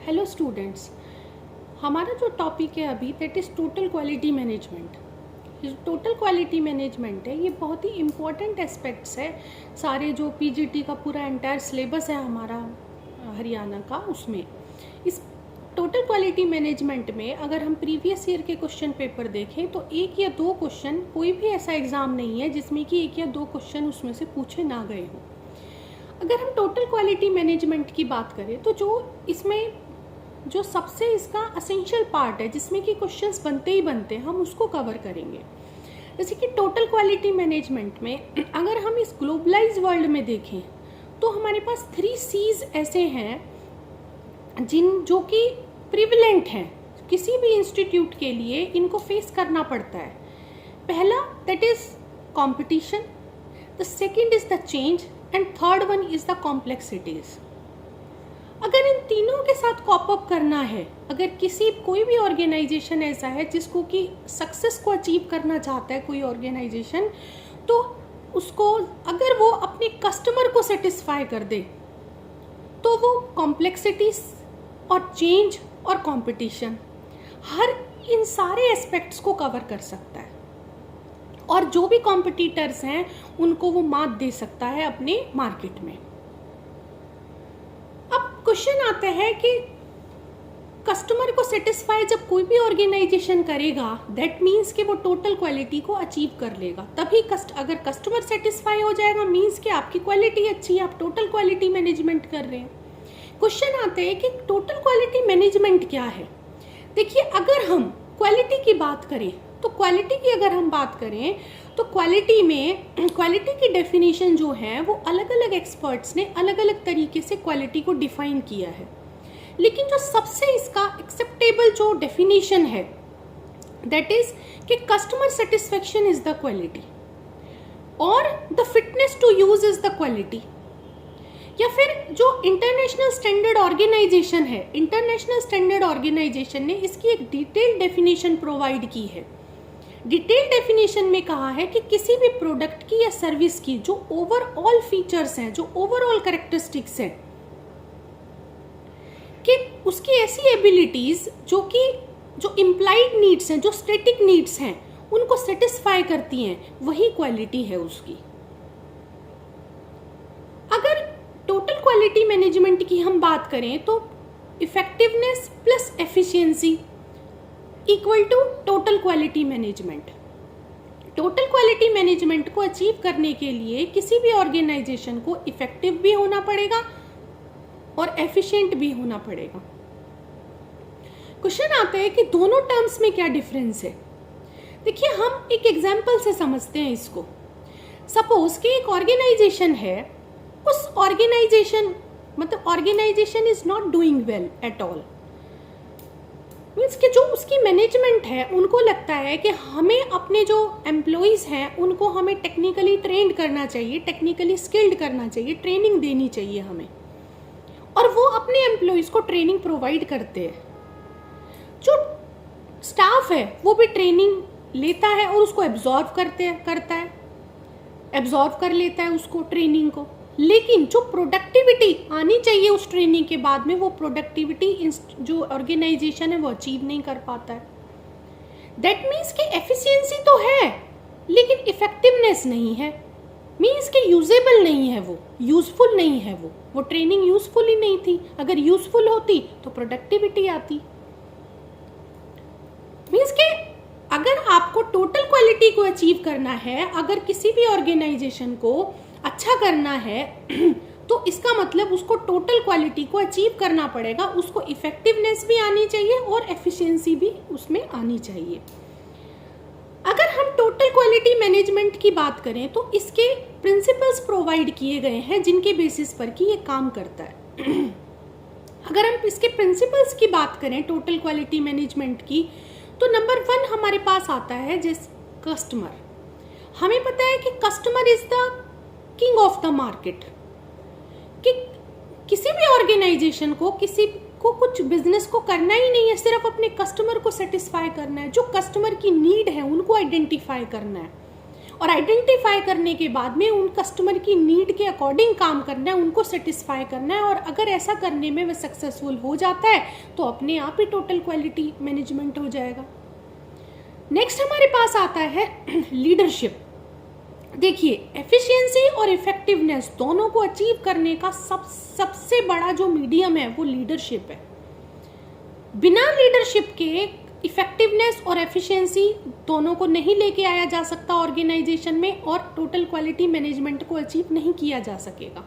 Hello students, हमारा जो topic है अभी that is total quality management. ये जो टोटल क्वालिटी मैनेजमेंट है ये बहुत ही इम्पॉर्टेंट एस्पेक्ट्स है। सारे जो पीजीटी का पूरा एंटायर सिलेबस है हमारा हरियाणा का, उसमें इस टोटल क्वालिटी मैनेजमेंट में अगर हम प्रीवियस ईयर के क्वेश्चन पेपर देखें तो एक या दो क्वेश्चन, कोई भी ऐसा एग्ज़ाम नहीं है जिसमें कि एक या दो क्वेश्चन उसमें से पूछे ना गए हों। अगर हम टोटल क्वालिटी मैनेजमेंट की बात करें तो जो सबसे इसका असेंशियल पार्ट है जिसमें कि क्वेश्चंस बनते ही बनते हैं, हम उसको कवर करेंगे। जैसे कि टोटल क्वालिटी मैनेजमेंट में अगर हम इस ग्लोबलाइज वर्ल्ड में देखें तो हमारे पास 3 C's ऐसे हैं जो कि प्रिविलेंट हैं, किसी भी इंस्टीट्यूट के लिए इनको फेस करना पड़ता है। पहला that is competition, the second is the change and third one is the complexities. अगर इन तीनों के साथ कॉप अप करना है, अगर कोई भी ऑर्गेनाइजेशन ऐसा है जिसको कि सक्सेस को अचीव करना चाहता है कोई ऑर्गेनाइजेशन, तो उसको अगर वो अपने कस्टमर को सेटिस्फाई कर दे तो वो कॉम्प्लेक्सिटीज और चेंज और कंपटीशन इन सारे एस्पेक्ट्स को कवर कर सकता है और जो भी कॉम्पिटिटर्स हैं उनको वो मात दे सकता है अपने मार्केट में। अब क्वेश्चन आता है कि कस्टमर को सेटिस्फाई जब कोई भी ऑर्गेनाइजेशन करेगा दैट मीन्स कि वो टोटल क्वालिटी को अचीव कर लेगा। तभी अगर कस्टमर सेटिस्फाई हो जाएगा मीन्स कि आपकी क्वालिटी अच्छी है, आप टोटल क्वालिटी मैनेजमेंट कर रहे हैं। क्वेश्चन आते हैं कि टोटल क्वालिटी मैनेजमेंट क्या है। देखिए, अगर हम क्वालिटी की बात करें तो क्वालिटी की डेफिनेशन जो है वो अलग अलग एक्सपर्ट्स ने अलग अलग तरीके से क्वालिटी को डिफाइन किया है, लेकिन जो सबसे इसका एक्सेप्टेबल जो डेफिनेशन है दैट इज कि customer satisfaction is the quality और the fitness to use is the quality. या फिर जो इंटरनेशनल स्टैंडर्ड ऑर्गेनाइजेशन ने इसकी एक डिटेल्ड डेफिनेशन प्रोवाइड की है। डिटेल डेफिनेशन में कहा है कि किसी भी प्रोडक्ट की या सर्विस की जो ओवरऑल फीचर्स हैं, जो ओवरऑल कैरेक्टरिस्टिक्स हैं, कि उसकी ऐसी एबिलिटीज जो इम्प्लाइड नीड्स हैं, जो स्टैटिक नीड्स हैं, उनको सेटिस्फाई करती हैं, वही क्वालिटी है उसकी। अगर टोटल क्वालिटी मैनेजमेंट की हम बात करें तो effectiveness plus efficiency equal to total quality management. Total quality management को अचीव करने के लिए किसी भी ऑर्गेनाइजेशन को इफेक्टिव भी होना पड़ेगा और एफिशिएंट भी होना पड़ेगा। क्वेश्चन आता है कि दोनों टर्म्स में क्या डिफरेंस है। देखिए, हम एक एग्जांपल से समझते हैं इसको। सपोज कि एक ऑर्गेनाइजेशन है, उस organisation is not doing well at all. Means कि जो उसकी मैनेजमेंट है उनको लगता है कि हमें अपने जो एम्प्लॉइज हैं उनको हमें टेक्निकली ट्रेंड करना चाहिए, टेक्निकली स्किल्ड करना चाहिए, ट्रेनिंग देनी चाहिए हमें, और वो अपने एम्प्लॉइज को ट्रेनिंग प्रोवाइड करते हैं। जो स्टाफ है वो भी ट्रेनिंग लेता है और उसको एब्जॉर्व कर लेता है उसको ट्रेनिंग को, लेकिन जो प्रोडक्टिविटी आनी चाहिए उस ट्रेनिंग के बाद में वो प्रोडक्टिविटी जो ऑर्गेनाइजेशन है वो अचीव नहीं कर पाता है। दैट मीन्स कि एफिशिएंसी तो है लेकिन इफेक्टिवनेस नहीं है, मीन्स कि यूजेबल नहीं है, वो यूजफुल नहीं है, वो ट्रेनिंग यूजफुल ही नहीं थी। अगर यूजफुल होती तो प्रोडक्टिविटी आती। मीन्स कि अगर आपको टोटल क्वालिटी को अचीव करना है, अगर किसी भी ऑर्गेनाइजेशन को अच्छा करना है तो इसका मतलब उसको टोटल क्वालिटी को अचीव करना पड़ेगा, उसको इफेक्टिवनेस भी आनी चाहिए और एफिशिएंसी भी उसमें आनी चाहिए। अगर हम टोटल क्वालिटी मैनेजमेंट की बात करें तो इसके प्रिंसिपल्स प्रोवाइड किए गए हैं जिनके बेसिस पर कि ये काम करता है। अगर हम इसके प्रिंसिपल्स की बात करें टोटल क्वालिटी मैनेजमेंट की, तो नंबर 1 हमारे पास आता है जैसे कस्टमर। हमें पता है कि customer is the king of the market, कि किसी भी ऑर्गेनाइजेशन को कुछ बिजनेस को करना ही नहीं है, सिर्फ अपने कस्टमर को सेटिस्फाई करना है। जो कस्टमर की नीड है उनको आइडेंटिफाई करना है और आइडेंटिफाई करने के बाद में उन कस्टमर की नीड के अकॉर्डिंग काम करना है, उनको सेटिस्फाई करना है। और अगर ऐसा करने में वह सक्सेसफुल हो जाता है तो अपने आप ही टोटल क्वालिटी मैनेजमेंट हो जाएगा। नेक्स्ट हमारे पास आता है लीडरशिप। देखिए, एफिशिएंसी और इफेक्टिवनेस दोनों को अचीव करने का सबसे बड़ा जो मीडियम है वो लीडरशिप है। बिना लीडरशिप के इफेक्टिवनेस और एफिशिएंसी दोनों को नहीं लेके आया जा सकता ऑर्गेनाइजेशन में, और टोटल क्वालिटी मैनेजमेंट को अचीव नहीं किया जा सकेगा।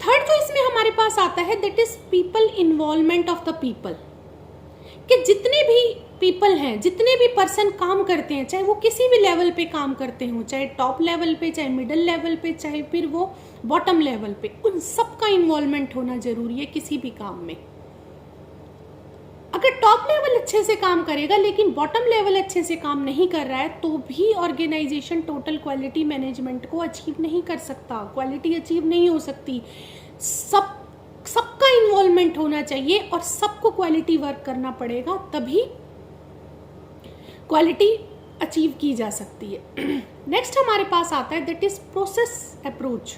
थर्ड जो इसमें हमारे पास आता है that is people involvement of the people, कि जितने भी पीपल हैं, जितने भी पर्सन काम करते हैं, चाहे वो किसी भी लेवल पे काम करते हों, चाहे टॉप लेवल पे, चाहे मिडिल लेवल पे, चाहे फिर वो बॉटम लेवल पे, उन सबका इन्वॉल्वमेंट होना जरूरी है किसी भी काम में। अगर टॉप लेवल अच्छे से काम करेगा लेकिन बॉटम लेवल अच्छे से काम नहीं कर रहा है तो भी ऑर्गेनाइजेशन टोटल क्वालिटी मैनेजमेंट को अचीव नहीं कर सकता, क्वालिटी अचीव नहीं हो सकती। सबका इन्वॉल्वमेंट होना चाहिए और सबको क्वालिटी वर्क करना पड़ेगा, तभी क्वालिटी अचीव की जा सकती है। नेक्स्ट हमारे पास आता है that is process approach.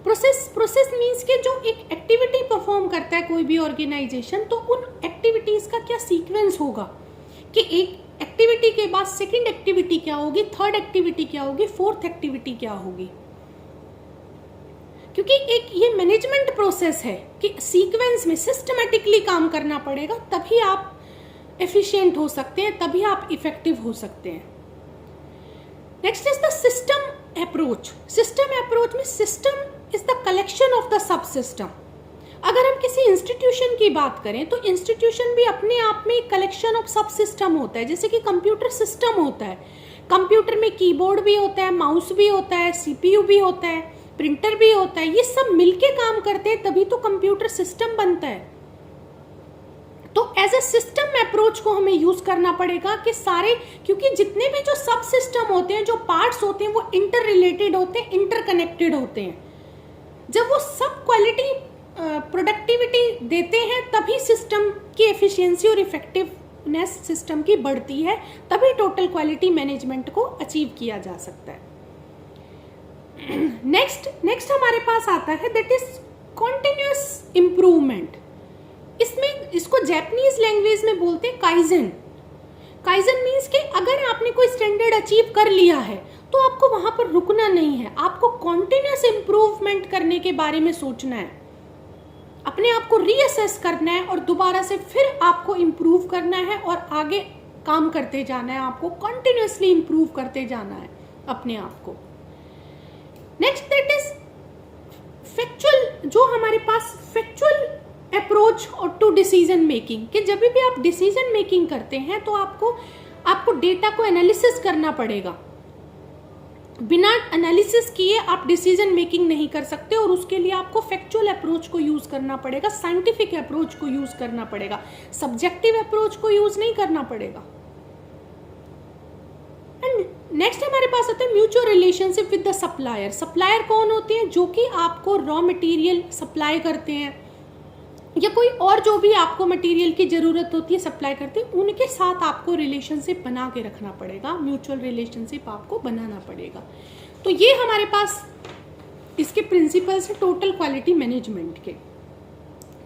Process means के जो एक एक्टिविटी परफॉर्म करता है कोई भी ऑर्गेनाइजेशन, तो उन एक्टिविटीज का क्या सीक्वेंस होगा, कि एक एक्टिविटी के बाद सेकंड एक्टिविटी क्या होगी, थर्ड एक्टिविटी क्या होगी, फोर्थ एक्टिविटी क्या होगी। क्योंकि एक ये मैनेजमेंट प्रोसेस है कि सीक्वेंस में सिस्टमैटिकली काम करना पड़ेगा, तभी आप एफिशिएंट हो सकते हैं, तभी आप इफेक्टिव हो सकते हैं। Next is the system approach. System approach में system is the collection of the sub system. अगर हम किसी इंस्टीट्यूशन की बात करें तो इंस्टीट्यूशन भी अपने आप में कलेक्शन ऑफ सब सिस्टम होता है। जैसे कि कंप्यूटर सिस्टम होता है, कंप्यूटर में कीबोर्ड भी होता है, माउस भी होता है, सीपीयू भी होता है, प्रिंटर भी होता है, ये सब मिलके काम करते हैं तभी तो कंप्यूटर सिस्टम बनता है। तो एज ए सिस्टम अप्रोच को हमें यूज करना पड़ेगा कि सारे, क्योंकि जितने भी जो सब सिस्टम होते हैं, जो पार्ट्स होते हैं, वो इंटर रिलेटेड होते हैं, इंटरकनेक्टेड होते हैं। जब वो सब क्वालिटी प्रोडक्टिविटी देते हैं तभी सिस्टम की एफिशिएंसी और इफेक्टिवनेस सिस्टम की बढ़ती है, तभी टोटल क्वालिटी मैनेजमेंट को अचीव किया जा सकता है। नेक्स्ट हमारे पास आता है दैट इज कॉन्टिन्यूअस इम्प्रूवमेंट। इसको जापानीज लैंग्वेज में बोलते हैं काइजन। काइजन मीन्स कि अगर आपने कोई स्टैंडर्ड अचीव कर लिया है तो आपको वहां पर रुकना नहीं है, आपको कॉन्टिन्यूअस इम्प्रूवमेंट करने के बारे में सोचना है, अपने आप को रीअसेस करना है और दोबारा से फिर आपको इम्प्रूव करना है और आगे काम करते जाना है, आपको कॉन्टिन्यूअसली इम्प्रूव करते जाना है अपने आप को। नेक्स्ट दैट इज फैक्चुअल, जो हमारे पास फैक्चुअल अप्रोच और टू डिसीजन मेकिंग, कि जब भी आप डिसीजन मेकिंग करते हैं तो आपको डेटा को एनालिसिस करना पड़ेगा। बिना एनालिसिस किए आप डिसीजन मेकिंग नहीं कर सकते और उसके लिए आपको फैक्चुअल अप्रोच को यूज करना पड़ेगा, साइंटिफिक अप्रोच को यूज करना पड़ेगा, सब्जेक्टिव अप्रोच को यूज नहीं करना पड़ेगा। एंड नेक्स्ट हमारे पास आता है mutual relationship with the supplier. Supplier कौन होते हैं? जो कि आपको रॉ मटेरियल सप्लाई करते हैं या कोई और जो भी आपको मटेरियल की जरूरत होती है सप्लाई करते हैं, उनके साथ आपको रिलेशनशिप बना के रखना पड़ेगा, म्यूचुअल रिलेशनशिप आपको बनाना पड़ेगा। तो ये हमारे पास इसके प्रिंसिपल्स है टोटल क्वालिटी मैनेजमेंट के।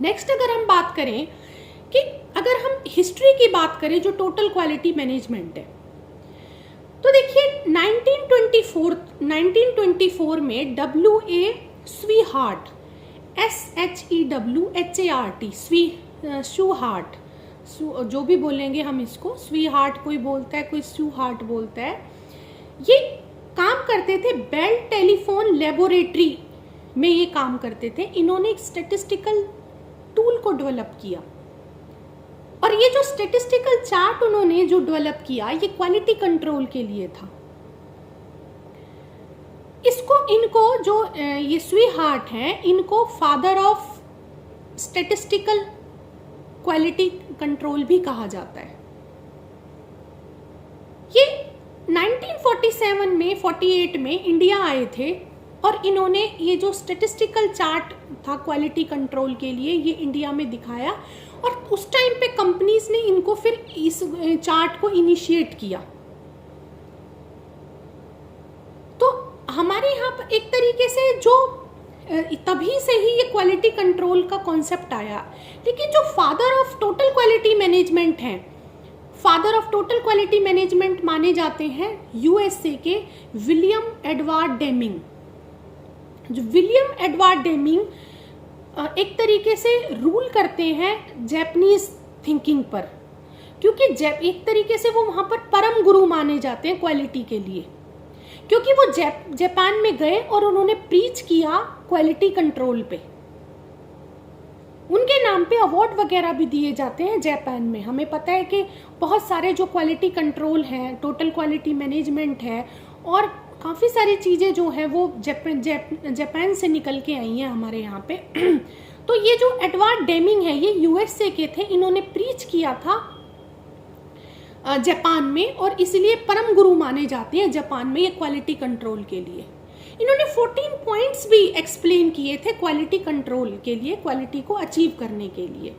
नेक्स्ट अगर हम बात करें कि अगर हम हिस्ट्री की बात करें जो टोटल क्वालिटी मैनेजमेंट है, तो देखिए 1924 में W.A. स्वीहार्ट, SHEWHART, स्वीहार्ट, जो भी बोलेंगे हम इसको, स्वीहार्ट कोई बोलता है, कोई स्वीहार्ट बोलता है, ये काम करते थे बेल टेलीफोन लेबोरेटरी में, ये काम करते थे। इन्होंने एक स्टैटिस्टिकल टूल को डेवलप किया और ये जो स्टैटिस्टिकल चार्ट उन्होंने जो डेवलप किया ये क्वालिटी कंट्रोल के लिए था। इनको जो ये स्वीहार्ट हैं, इनको father of statistical quality control भी कहा जाता है। ये 1947 में 48 में इंडिया आए थे और इन्होंने ये जो स्टैटिस्टिकल चार्ट था क्वालिटी कंट्रोल के लिए ये इंडिया में दिखाया और उस टाइम पे कंपनीज ने इनको फिर इस चार्ट को इनिशिएट किया। तरीके से जो तभी से ही ये क्वालिटी कंट्रोल का कॉन्सेप्ट आया। लेकिन जो father of total quality management हैं, father of total quality management माने जाते हैं यूएसए के विलियम एडवर्ड डेमिंग। जो विलियम एडवर्ड डेमिंग एक तरीके से रूल करते हैं जापानीज थिंकिंग पर, क्योंकि एक तरीके से वो वहां पर परम गुरु माने जाते हैं क्वालिटी के लिए, क्योंकि वो जापान में गए और उन्होंने प्रीच किया क्वालिटी कंट्रोल पे। उनके नाम पे अवार्ड वगैरह भी दिए जाते हैं जापान में। हमें पता है कि बहुत सारे जो क्वालिटी कंट्रोल है, टोटल क्वालिटी मैनेजमेंट है और काफ़ी सारी चीज़ें जो है वो जापान से निकल के आई हैं हमारे यहाँ पे। तो ये जो एडवर्ड डेमिंग है ये यूएसए के थे, इन्होंने प्रीच किया था जापान में और इसलिए परम गुरु माने जाते हैं जापान में ये क्वालिटी कंट्रोल के लिए। इन्होंने 14 पॉइंट्स भी एक्सप्लेन किए थे क्वालिटी कंट्रोल के लिए, क्वालिटी को अचीव करने के लिए।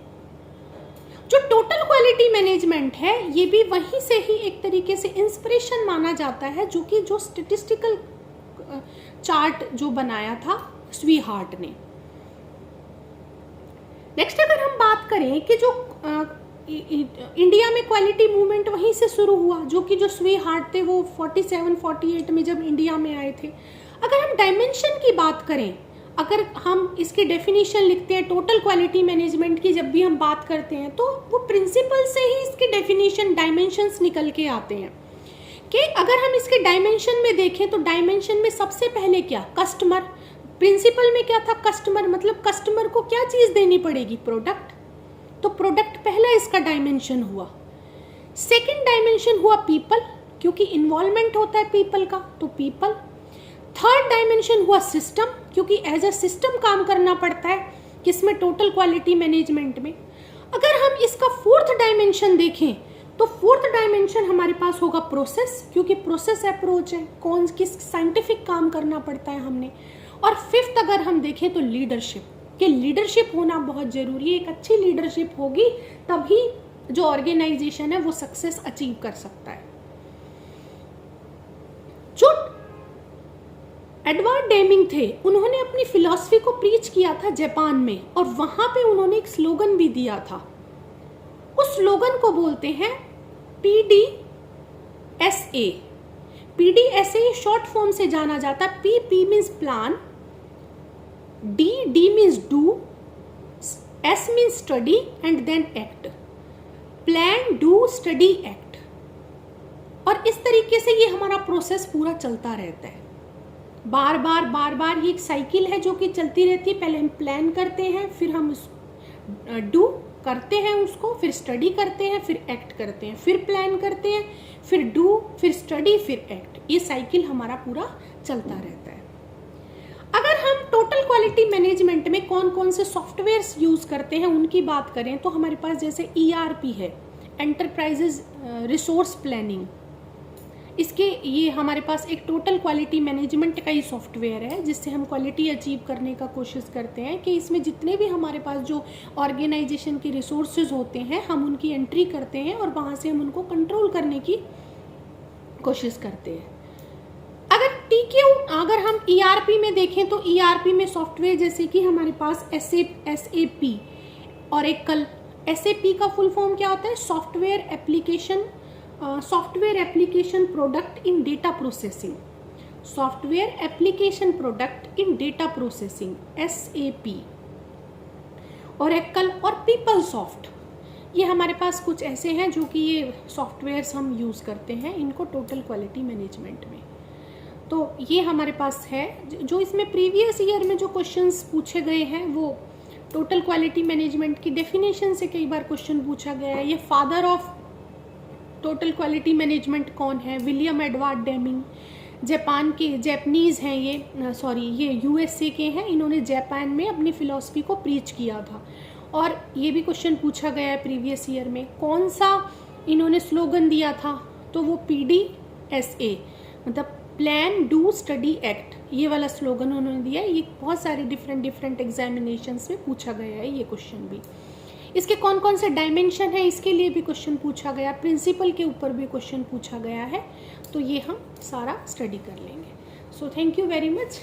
जो टोटल क्वालिटी मैनेजमेंट है ये भी वहीं से ही एक तरीके से इंस्पिरेशन माना जाता है, जो कि जो स्टैटिस्टिकल चार्ट जो बनाया था स्वीहार्ट ने। नेक्स्ट अगर हम बात करें कि जो इंडिया में क्वालिटी मूवमेंट वहीं से शुरू हुआ, जो कि जो स्वीहार्ट थे वो 47-48 में जब इंडिया में आए थे। अगर हम डायमेंशन की बात करें, अगर हम इसकी डेफिनेशन लिखते हैं टोटल क्वालिटी मैनेजमेंट की, जब भी हम बात करते हैं तो वो प्रिंसिपल से ही इसके डेफिनेशन डायमेंशंस निकल के आते हैं कि अगर हम इसके डायमेंशन में देखें तो डायमेंशन में सबसे पहले क्या, कस्टमर। प्रिंसिपल में क्या था, कस्टमर, मतलब कस्टमर को क्या चीज़ देनी पड़ेगी, प्रोडक्ट। तो प्रोडक्ट पहला इसका डायमेंशन हुआ। सेकंड डायमेंशन हुआ पीपल, क्योंकि इन्वॉल्वमेंट होता है पीपल का, तो पीपल। थर्ड डायमेंशन हुआ सिस्टम, क्योंकि एज अ सिस्टम काम करना पड़ता है किसमें, टोटल क्वालिटी मैनेजमेंट में। अगर हम इसका फोर्थ डायमेंशन देखें तो फोर्थ डायमेंशन हमारे पास होगा प्रोसेस, क्योंकि प्रोसेस अप्रोच है, कौन किस साइंटिफिक काम करना पड़ता है हमने। और फिफ्थ अगर हम देखें तो लीडरशिप, कि लीडरशिप होना बहुत जरूरी है। एक अच्छी लीडरशिप होगी तभी जो ऑर्गेनाइजेशन है वो सक्सेस अचीव कर सकता है। जो एडवर्ड डेमिंग थे उन्होंने अपनी फिलॉसफी को प्रीच किया था जापान में, और वहां पे उन्होंने एक स्लोगन भी दिया था। उस स्लोगन को बोलते हैं PDSA। PDSA शॉर्ट फॉर्म से जाना जाता है। P means plan, D means do, S means study and then act. Plan, do, study, act. और इस तरीके से ये हमारा प्रोसेस पूरा चलता रहता है, बार बार ये एक साइकिल है जो कि चलती रहती है। पहले हम प्लान करते हैं, फिर हम डू करते हैं उसको, फिर स्टडी करते हैं, फिर एक्ट करते हैं, फिर प्लान करते हैं, फिर डू, फिर स्टडी, फिर एक्ट। ये साइकिल हमारा पूरा चलता रहता है। अगर हम टोटल क्वालिटी मैनेजमेंट में कौन कौन से सॉफ्टवेयर्स यूज करते हैं उनकी बात करें तो हमारे पास जैसे ERP है, एंटरप्राइजेज रिसोर्स प्लानिंग। इसके ये हमारे पास एक टोटल क्वालिटी मैनेजमेंट का ही सॉफ्टवेयर है, जिससे हम क्वालिटी अचीव करने का कोशिश करते हैं कि इसमें जितने भी हमारे पास जो ऑर्गेनाइजेशन के रिसोर्सेज होते हैं हम उनकी एंट्री करते हैं और वहाँ से हम उनको कंट्रोल करने की कोशिश करते हैं। अगर हम ERP में देखें तो ERP में सॉफ्टवेयर जैसे कि हमारे पास SAP और SAP का फुल फॉर्म क्या होता है, software application product in data processing. Software application product in data processing, SAP। Oracle और पीपलसॉफ्ट, ये हमारे पास कुछ ऐसे हैं जो कि ये सॉफ्टवेयर्स हम यूज़ करते हैं इनको टोटल क्वालिटी मैनेजमेंट में। तो ये हमारे पास है। जो इसमें प्रीवियस ईयर में जो क्वेश्चंस पूछे गए हैं वो टोटल क्वालिटी मैनेजमेंट की डेफिनेशन से कई बार क्वेश्चन पूछा गया है। ये father of total quality management कौन है, विलियम एडवर्ड डेमिंग। जापानीज हैं ये USA के हैं। इन्होंने जापान में अपनी फिलॉसफी को प्रीच किया था। और ये भी क्वेश्चन पूछा गया है प्रीवियस ईयर में, कौन सा इन्होंने स्लोगन दिया था, तो वो PDSA मतलब प्लान, डू, स्टडी, एक्ट, ये वाला स्लोगन उन्होंने दिया है। ये बहुत सारे डिफरेंट एग्जामिनेशंस में पूछा गया है ये क्वेश्चन भी। इसके कौन कौन से डायमेंशन है इसके लिए भी क्वेश्चन पूछा गया, प्रिंसिपल के ऊपर भी क्वेश्चन पूछा गया है। तो ये हम सारा स्टडी कर लेंगे। So thank you very much.